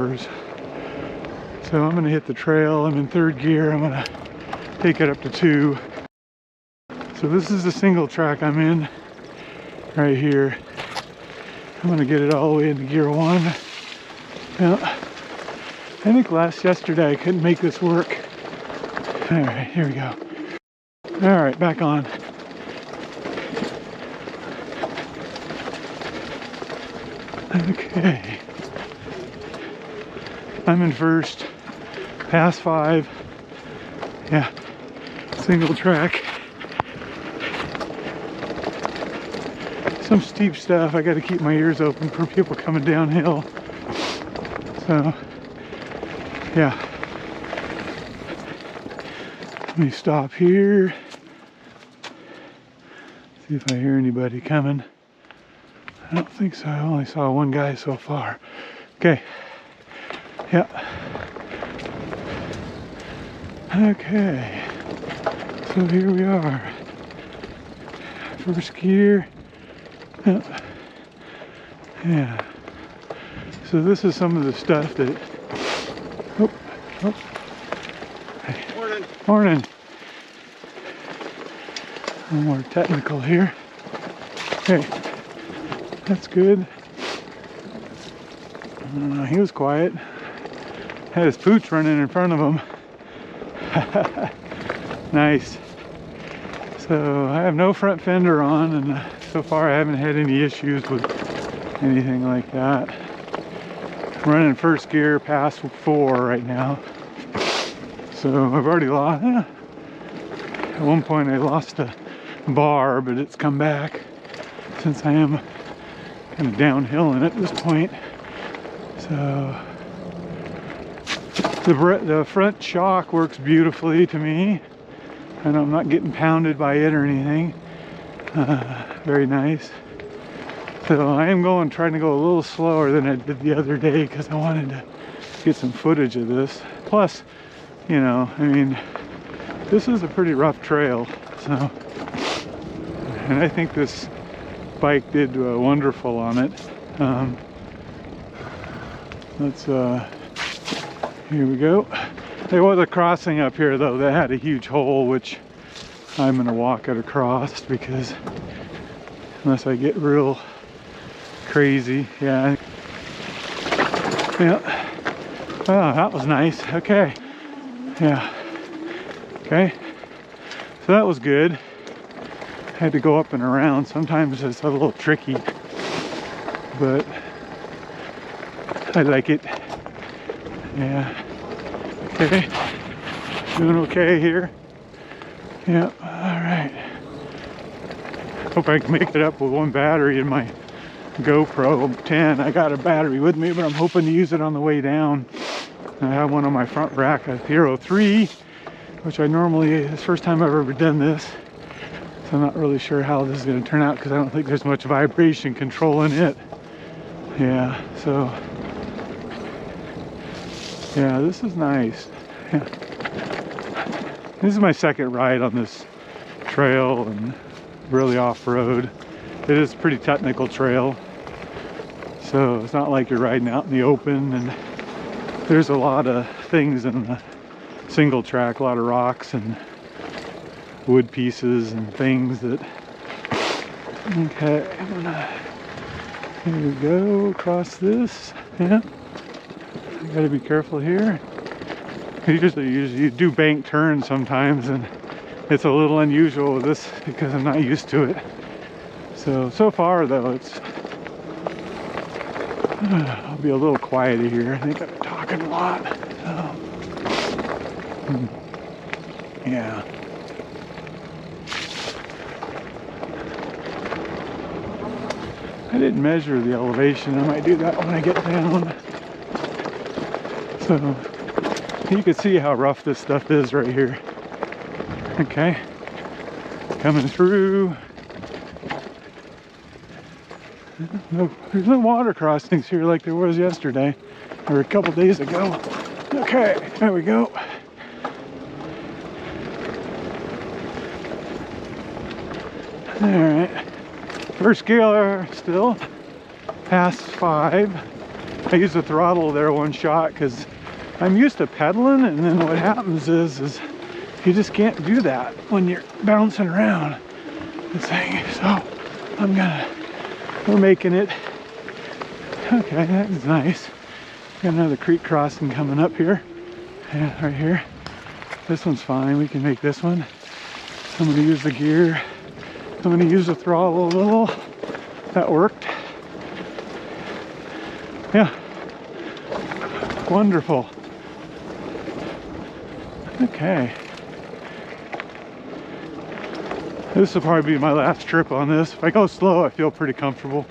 So I'm gonna hit the trail. I'm in 3rd gear. I'm gonna take it up to 2. So this is the single track I'm in right here. I'm gonna get it all the way into gear 1. Now, I think yesterday I couldn't make this work. All right, here we go. All right, back on. Okay. I'm in 1st, past 5. Yeah, single track. Some steep stuff. I got to keep my ears open for people coming downhill. So, yeah. Let me stop here. See if I hear anybody coming. I don't think so. I only saw one guy so far. Okay. Yeah. Okay. So here we are. 1st gear. Yeah. So this is some of the stuff that. Oh. Hey. Morning. Morning. A little more technical here. Okay. That's good. He was quiet. Had his pooch running in front of him. Nice. So I have no front fender on, and so far I haven't had any issues with anything like that. I'm running 1st gear past 4 right now. So I've already lost. At one point I lost a bar, but it's come back since I am kind of downhilling at this point. So the front shock works beautifully to me, and I'm not getting pounded by it or anything. Very nice. So I am trying to go a little slower than I did the other day because I wanted to get some footage of this. Plus, you know, I mean, this is a pretty rough trail. So, and I think this bike did wonderful on it. Here we go. There was a crossing up here though that had a huge hole, which I'm gonna walk it across because unless I get real crazy. Yeah. Oh, that was nice. Okay. Yeah. Okay. So that was good. Had to go up and around. Sometimes it's a little tricky, but I like it. Yeah. Okay. Doing okay here. Yeah. All right. Hope I can make it up with one battery in my GoPro 10. I got a battery with me, but I'm hoping to use it on the way down. I have one on my front rack, a Hero 3, which I normally, it's the first time I've ever done this. So I'm not really sure how this is going to turn out because I don't think there's much vibration control in it. Yeah, so yeah, this is nice. Yeah. This is my 2nd ride on this trail and really off-road. It is a pretty technical trail, so it's not like you're riding out in the open, and there's a lot of things in the single track, a lot of rocks and wood pieces and things that. Okay, here we go across this. Yeah, you gotta be careful here. You do bank turns sometimes, and it's a little unusual with this because I'm not used to it. So far though, it's I'll be a little quieter here. I think I'm talking a lot. So, yeah. I didn't measure the elevation. I might do that when I get down. So you can see how rough this stuff is right here. Okay, coming through. No, there's no water crossings here like there was yesterday or a couple days ago. Okay, there we go. All right, 1st gear still, past 5. I used the throttle there one shot because I'm used to pedaling, and then what happens is you just can't do that when you're bouncing around this thing. So we're making it. Okay, that is nice. Got another creek crossing coming up here. Yeah, right here. This one's fine. We can make this one. I'm going to use the gear. I'm going to use the throttle a little. That worked. Yeah. Wonderful. Okay. This will probably be my last trip on this. If I go slow, I feel pretty comfortable.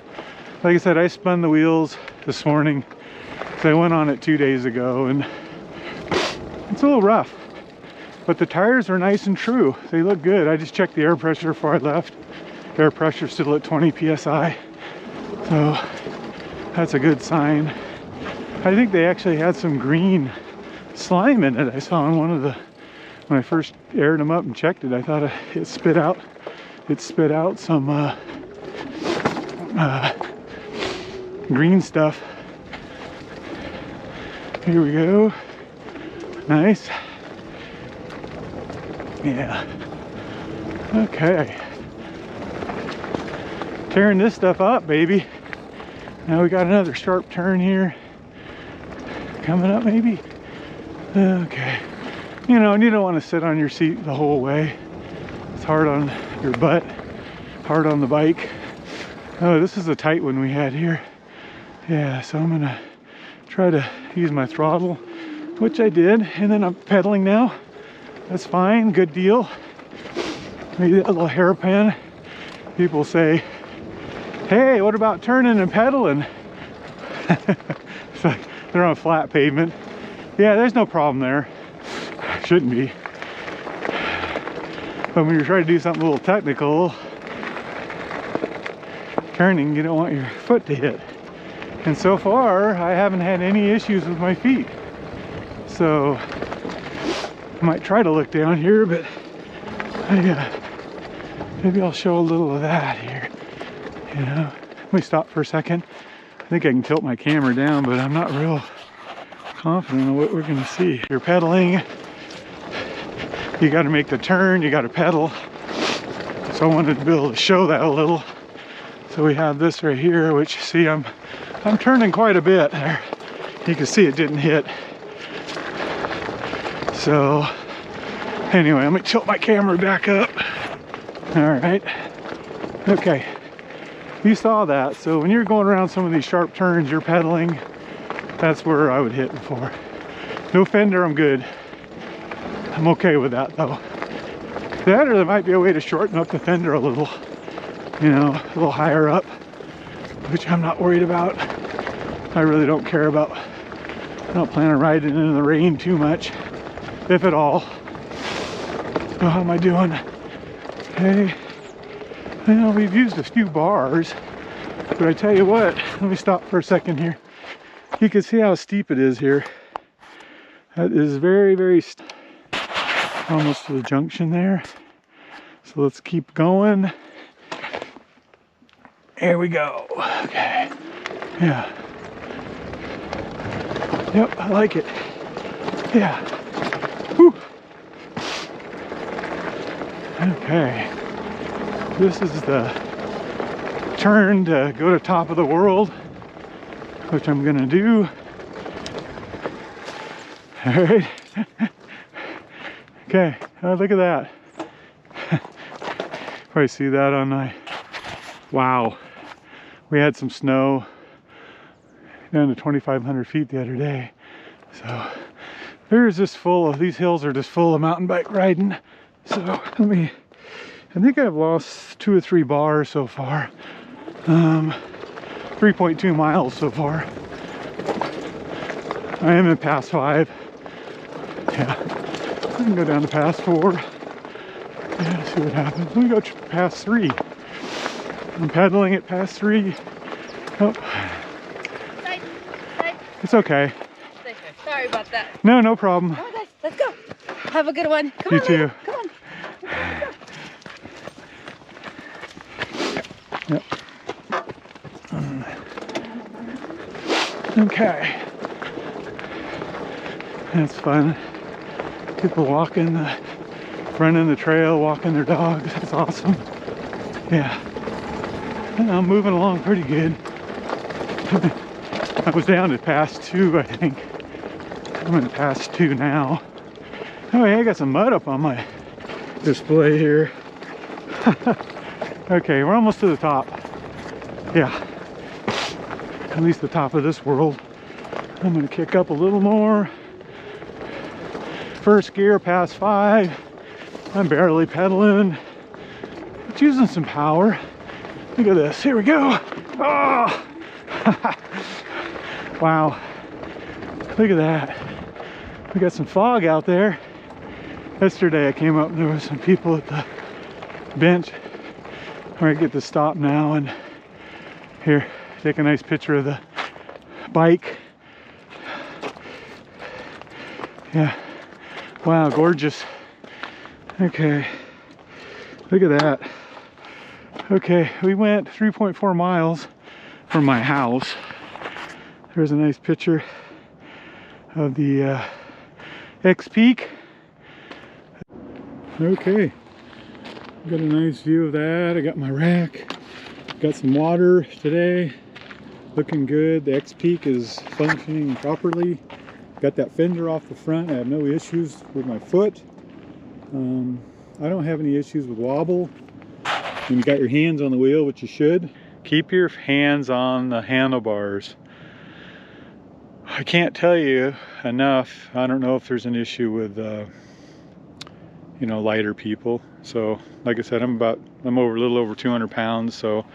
Like I said, I spun the wheels this morning. So I went on it 2 days ago, and it's a little rough. But the tires are nice and true. They look good. I just checked the air pressure before I left. Air pressure still at 20 psi. So that's a good sign. I think they actually had some green slime in it. I saw on one of the, when I first aired them up and checked it, I thought it spit out some green stuff. Here we go. Nice. Yeah. Okay. Tearing this stuff up, baby. Now we got another sharp turn here. Coming up, maybe. Okay. You know, and you don't want to sit on your seat the whole way. It's hard on your butt, hard on the bike. Oh, this is a tight one we had here. Yeah, so I'm gonna try to use my throttle, which I did, and then I'm pedaling now. That's fine, good deal. Maybe a little hairpin. People say, hey, what about turning and pedaling? It's like they're on flat pavement. Yeah, there's no problem there. Shouldn't be. But when you're trying to do something a little technical, turning, you don't want your foot to hit. And so far, I haven't had any issues with my feet. So, I might try to look down here, but maybe I'll show a little of that here. You know, let me stop for a second. I think I can tilt my camera down, but I'm not real confident in what we're gonna see. You're pedaling, you gotta make the turn, you gotta pedal. So I wanted to be able to show that a little. So we have this right here, which, see, I'm turning quite a bit there. You can see it didn't hit. So anyway, let me tilt my camera back up. All right. Okay. You saw that. So when you're going around some of these sharp turns, you're pedaling. That's where I would hit before. No fender, I'm good. I'm okay with that though. That, or there might be a way to shorten up the fender a little. You know, a little higher up, which I'm not worried about. I really don't care about. I don't plan on riding in the rain too much, if at all. So how am I doing? Okay. You know, we've used a few bars, but I tell you what, let me stop for a second here. You can see how steep it is here. That is very, very steep. Almost to the junction there. So let's keep going. Here we go. Okay. Yeah. Yep, I like it. Yeah. Whew. Okay. This is the turn to go to top of the world, which I'm gonna do. All right. Okay. Oh, look at that. Probably see that on my. Wow. We had some snow down to 2,500 feet the other day. So there's just full of, these hills are just full of mountain bike riding. So I think I've lost 2 or 3 bars so far. 3.2 miles so far. I am in pass 5. Yeah, I can go down to pass 4. Yeah, see what happens. Let me go to pass 3. I'm pedaling at pass 3. Oh. It's okay. Sorry about that. No, no problem. Oh, guys, let's go. Have a good one. Come You on, too. Lena. Come on. Yep. Okay. That's fun. People walking, running the trail, walking their dogs. That's awesome. Yeah. And I'm moving along pretty good. I was down at pass 2, I think. I'm in pass 2 now. Oh, yeah, I got some mud up on my display here. Okay, we're almost to the top. Yeah. At least the top of this world. I'm gonna kick up a little more. First gear, pass 5. I'm barely pedaling. It's using some power. Look at this. Here we go. Oh! Wow. Look at that. We got some fog out there. Yesterday I came up and there was some people at the bench where I get to stop now and here, take a nice picture of the bike. Yeah. Wow, gorgeous. Okay. Look at that. Okay, we went 3.4 miles from my house. There's a nice picture of the XPeak. Okay, got a nice view of that. I got my rack, got some water today, looking good. The XPeak is functioning properly. Got that fender off the front. I have no issues with my foot. I don't have any issues with wobble. When you got your hands on the wheel, which you should, keep your hands on the handlebars. I can't tell you enough. I don't know if there's an issue with you know, lighter people. So like I said, I'm over a little over 200 pounds, so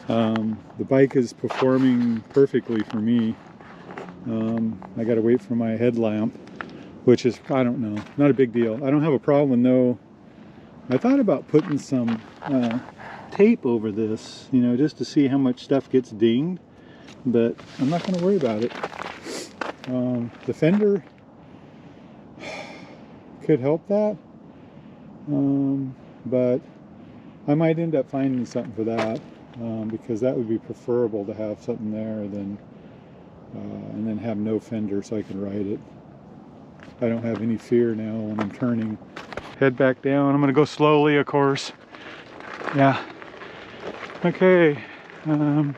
the bike is performing perfectly for me. I gotta wait for my headlamp, which is, I don't know, not a big deal. I don't have a problem with no. I thought about putting some tape over this, you know, just to see how much stuff gets dinged, but I'm not gonna worry about it. The fender could help that, but I might end up finding something for that, because that would be preferable to have something there than and then have no fender so I can ride it. I don't have any fear now when I'm turning. Head back down. I'm gonna go slowly, of course. Yeah. Okay. I'm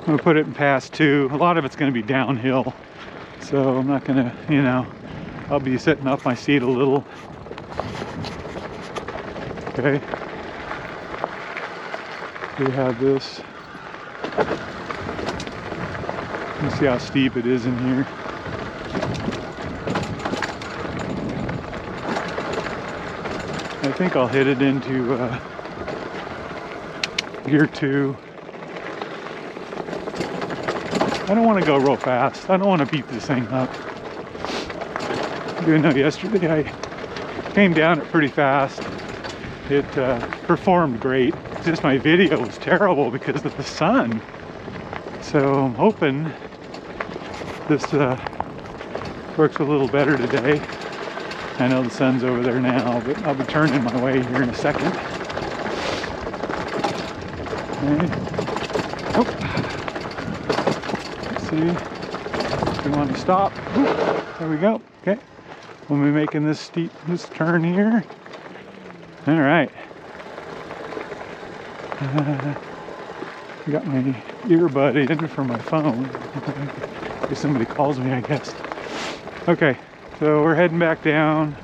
gonna put it in pass 2. A lot of it's gonna be downhill, so I'm not gonna, you know, I'll be sitting off my seat a little. Okay. We have this. Let's see how steep it is in here. I think I'll hit it into gear 2. I don't want to go real fast. I don't want to beat this thing up. Even though yesterday I came down it pretty fast. It performed great. It's just my video was terrible because of the sun. So I'm hoping this works a little better today. I know the sun's over there now, but I'll be turning my way here in a second. Okay. Oh. Let's see. We want to stop. Ooh, there we go. Okay. We'll be making this turn here. All right. I got my earbud in for my phone. If somebody calls me, I guess. Okay, so we're heading back down.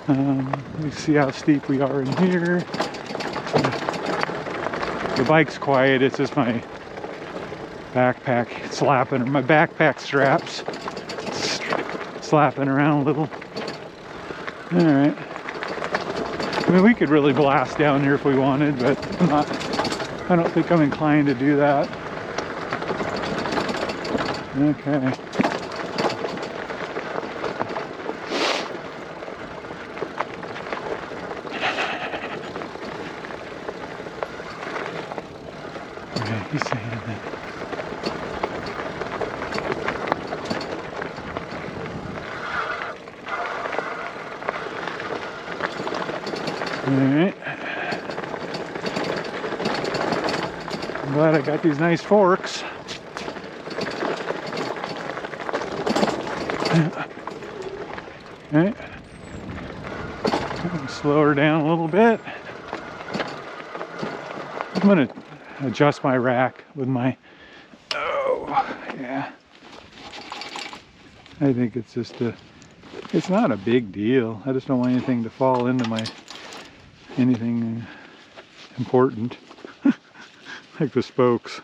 Let me see how steep we are in here. The bike's quiet. It's just my backpack slapping, or my backpack straps slapping around a little. All right. I mean, we could really blast down here if we wanted, but I don't think I'm inclined to do that. Okay. Okay, he's saying that. All right. I'm glad I got these nice forks. Okay. Slow her down a little bit. I'm gonna adjust my rack with my, oh, yeah. I think it's just it's not a big deal. I just don't want anything to fall into anything important, like the spokes.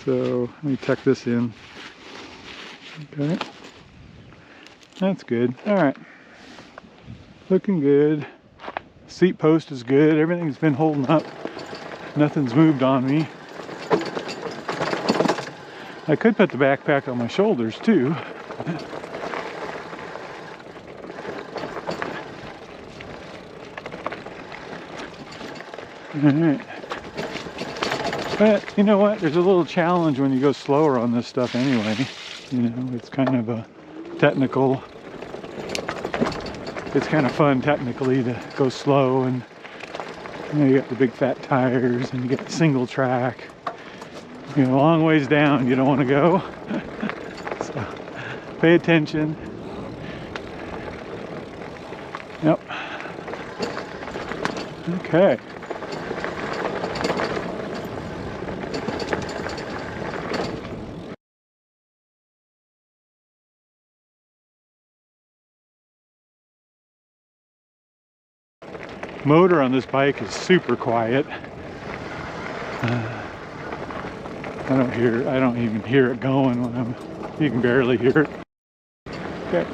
So let me tuck this in. Okay. That's good. All right. Looking good. Seat post is good. Everything's been holding up. Nothing's moved on me. I could put the backpack on my shoulders too. Alright. But you know what? There's a little challenge when you go slower on this stuff anyway. You know, it's kind of a technical. It's kind of fun technically to go slow, and you know, you got the big fat tires and you get single track. You know, a long ways down you don't want to go. So pay attention. Yep. Okay. Motor on this bike is super quiet. I don't even hear it going when you can barely hear it. Okay.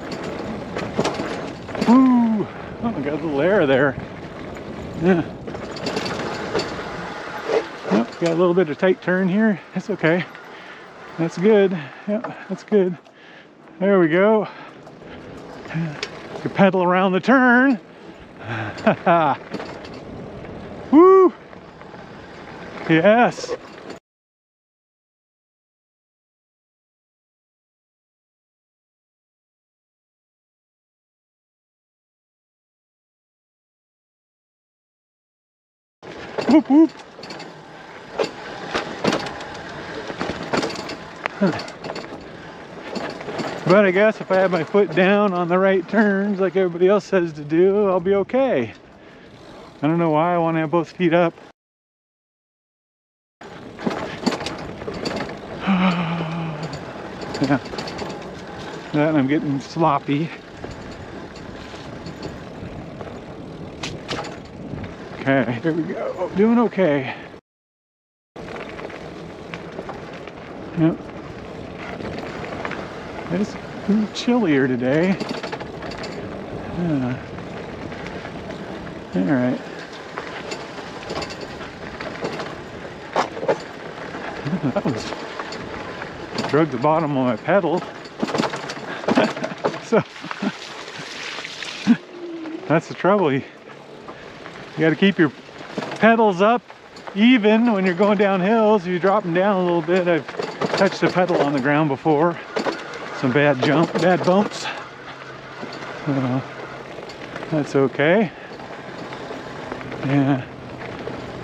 Woo! Oh, I got a little air there. Yeah. Oh, got a little bit of tight turn here. That's okay. That's good. Yep, that's good. There we go. You pedal around the turn. Woo! Yes. Whoop whoop. But I guess if I have my foot down on the right turns like everybody else says to do, I'll be okay. I don't know why I want to have both feet up. Yeah. And I'm getting sloppy. Okay, here we go. Oh, doing okay. Yep. It's a little chillier today. Yeah. All right. That was drug the bottom of my pedal. So that's the trouble. You got to keep your pedals up even when you're going down hills. If you drop them down a little bit, I've touched the pedal on the ground before. Some bad bumps. That's okay. Yeah.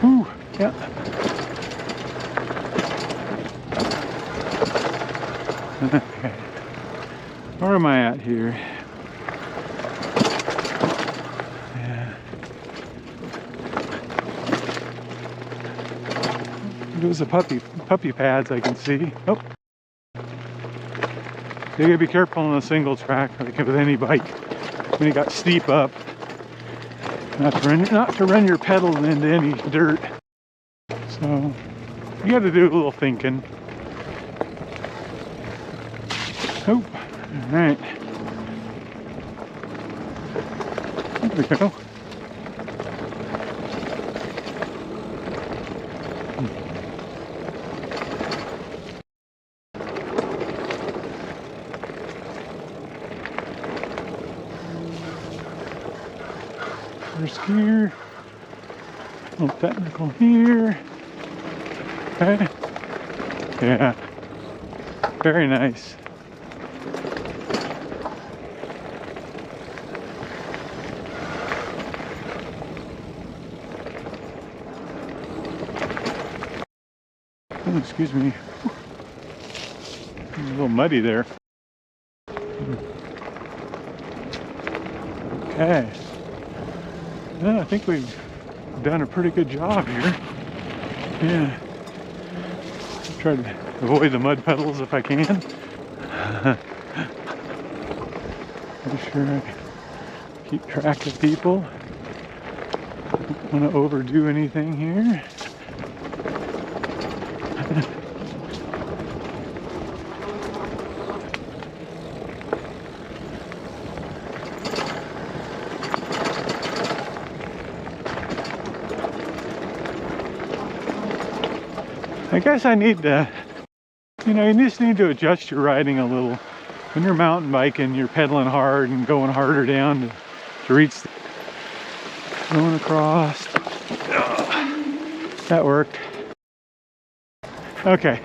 Whew. Yeah. Okay. Where am I at here? Yeah. There's the puppy pads I can see. Oh. You gotta be careful on a single track, like with any bike. When you got steep up, not to run your pedal into any dirt. So you got to do a little thinking. Oh, all right. There we go. First gear, a little technical here. Okay. Yeah, very nice. Oh, excuse me. It's a little muddy there. Okay. Yeah, I think we've done a pretty good job here. Yeah. Try to avoid the mud puddles if I can. Make sure I keep track of people. Don't want to overdo anything here. I guess I need to, you just need to adjust your riding a little. When you're mountain biking, you're pedaling hard and going harder down to reach going across. That worked. Okay,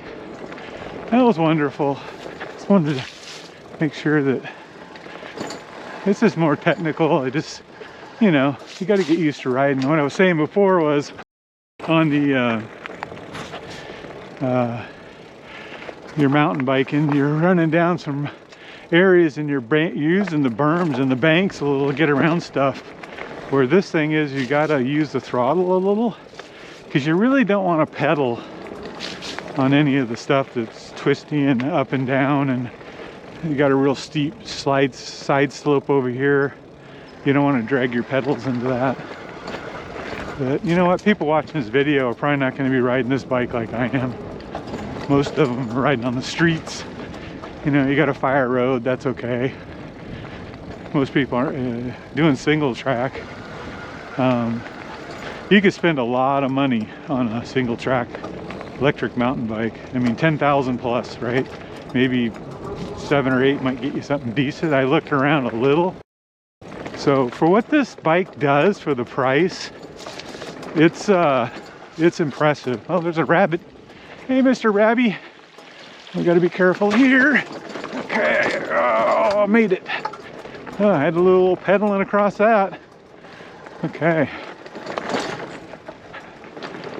that was wonderful. Just wanted to make sure that this is more technical. I just, you got to get used to riding. What I was saying before was on the you're mountain biking, you're running down some areas and you're using the berms and the banks a little to get around stuff. Where this thing is, you gotta use the throttle a little because you really don't want to pedal on any of the stuff that's twisty and up and down, and you got a real steep side slope over here. You don't want to drag your pedals into that. But you know what? People watching this video are probably not going to be riding this bike like I am. Most of them are riding on the streets. You got a fire road, that's okay. Most people aren't doing single track. You could spend a lot of money on a single track electric mountain bike. I mean, 10,000 plus, right? Maybe 7 or 8 might get you something decent. I looked around a little. So for what this bike does for the price, it's impressive. Oh, there's a rabbit. Hey, Mr. Rabby. We got to be careful here. Okay. Oh, I made it. Oh, I had a little pedaling across that. Okay.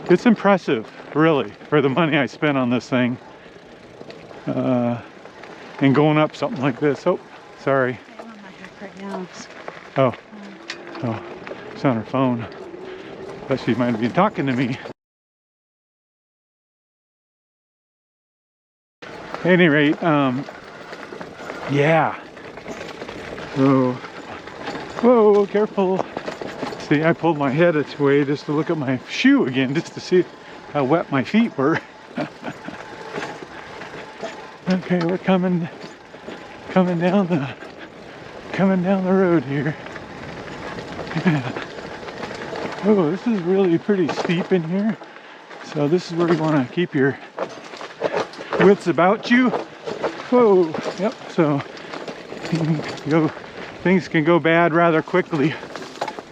It's impressive, really, for the money I spent on this thing. And going up something like this. Oh, sorry. I'm on my back right now. Oh. Oh, it's on her phone. But she might have been talking to me. At any rate, yeah. So, whoa, careful. See, I pulled my head away just to look at my shoe again, just to see how wet my feet were. Okay, we're coming down the road here. Yeah. Oh, this is really pretty steep in here. So this is where you want to keep your wits about you. Whoa, yep. So things can go bad rather quickly,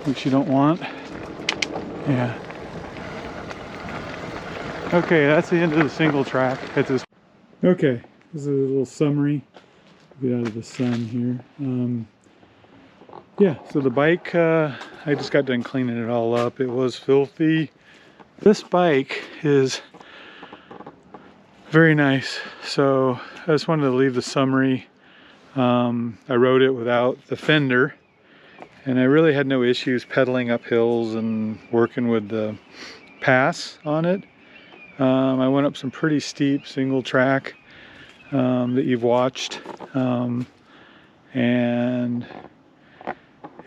which you don't want. Yeah. Okay, that's the end of the single track at this. Okay, this is a little summary. Get out of the sun here. Yeah, so the bike, I just got done cleaning it all up. It was filthy. This bike is very nice. So I just wanted to leave the summary. I rode it without the fender, and I really had no issues pedaling up hills and working with the pass on it. I went up some pretty steep single track that you've watched, and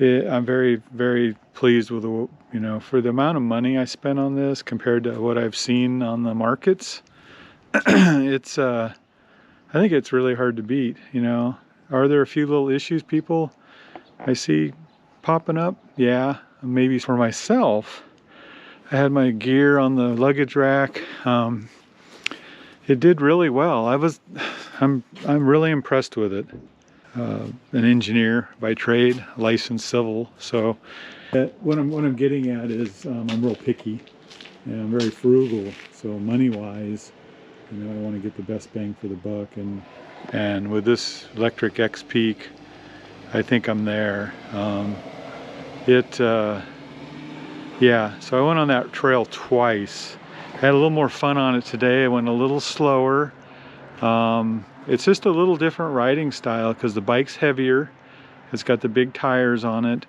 I'm very, very pleased with the, for the amount of money I spent on this compared to what I've seen on the markets. It's I think it's really hard to beat. Are there a few little issues people I see popping up? Yeah, maybe for myself. I had my gear on the luggage rack. It did really well. I'm really impressed with it. An engineer by trade, licensed civil. So what I'm getting at is I'm real picky and I'm very frugal. So money-wise, I want to get the best bang for the buck. And with this Lectric XPeak, I think I'm there. Yeah, so I went on that trail twice, had a little more fun on it today. I went a little slower. It's just a little different riding style because the bike's heavier. It's got the big tires on it.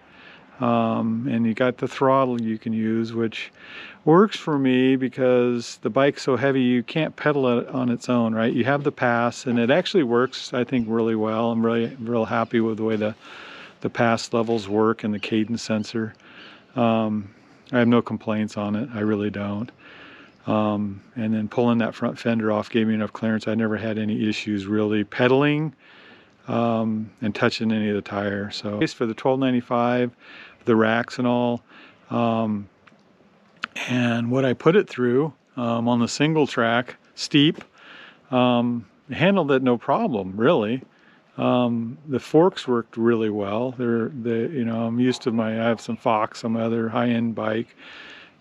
And you got the throttle you can use, which works for me because the bike's so heavy you can't pedal it on its own, right? You have the pass, and it actually works, I think, really well. I'm real happy with the way the pass levels work and the cadence sensor. I have no complaints on it. I really don't. And then pulling that front fender off gave me enough clearance. I never had any issues really pedaling and touching any of the tire. So for the $12.95, the racks and all, and what I put it through on the single track steep, handled it no problem really. The forks worked really well. You know, I'm used to I have some Fox, some other high-end bike.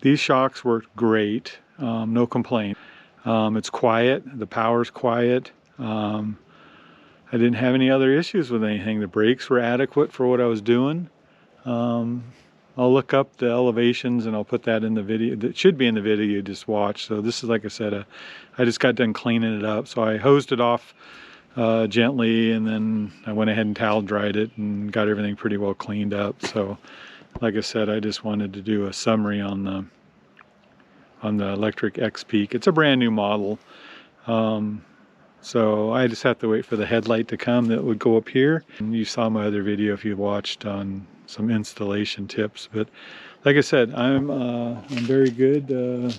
These shocks worked great, no complaint. It's quiet, the power's quiet. I didn't have any other issues with anything. The brakes were adequate for what I was doing. I'll look up the elevations and I'll put that in the video. That should be in the video you just watched. So this is, like I said, I just got done cleaning it up. So I hosed it off gently, and then I went ahead and towel dried it and got everything pretty well cleaned up. So like I said, I just wanted to do a summary on the Lectric XPeak. It's a brand new model. So I just have to wait for the headlight to come that would go up here. And you saw my other video if you watched on some installation tips. But like I said, I'm very good.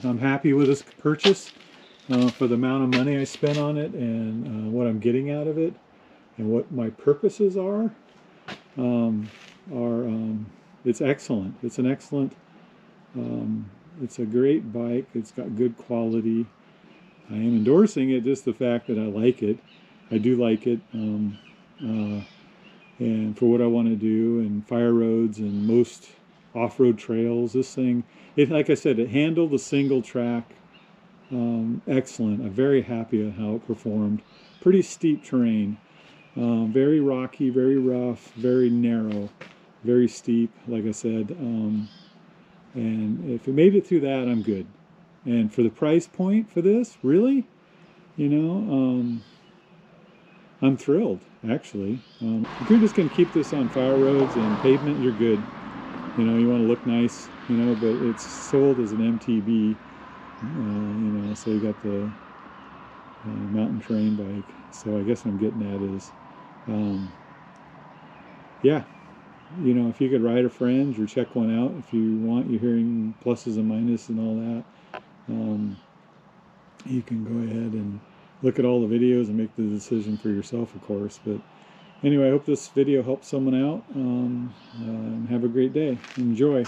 I'm happy with this purchase for the amount of money I spent on it and what I'm getting out of it and what my purposes are. It's excellent. It's an excellent. It's a great bike. It's got good quality. I am endorsing it, just the fact that I like it. I do like it, and for what I want to do, and fire roads and most off-road trails. This thing, like I said, it handled the single track excellent. I'm very happy with how it performed. Pretty steep terrain, very rocky, very rough, very narrow, very steep, like I said. And if it made it through that, I'm good. And for the price point for this, really, you know, I'm thrilled, actually. If you're just going to keep this on fire roads and pavement, you're good. You know, you want to look nice, you know, but it's sold as an MTB, you know, so you got the mountain terrain bike. So I guess what I'm getting at is, yeah, you know, if you could ride a friend or check one out, if you want, you're hearing pluses and minuses and all that. You can go ahead and look at all the videos and make the decision for yourself, of course. But anyway, I hope this video helps someone out. Have a great day. Enjoy.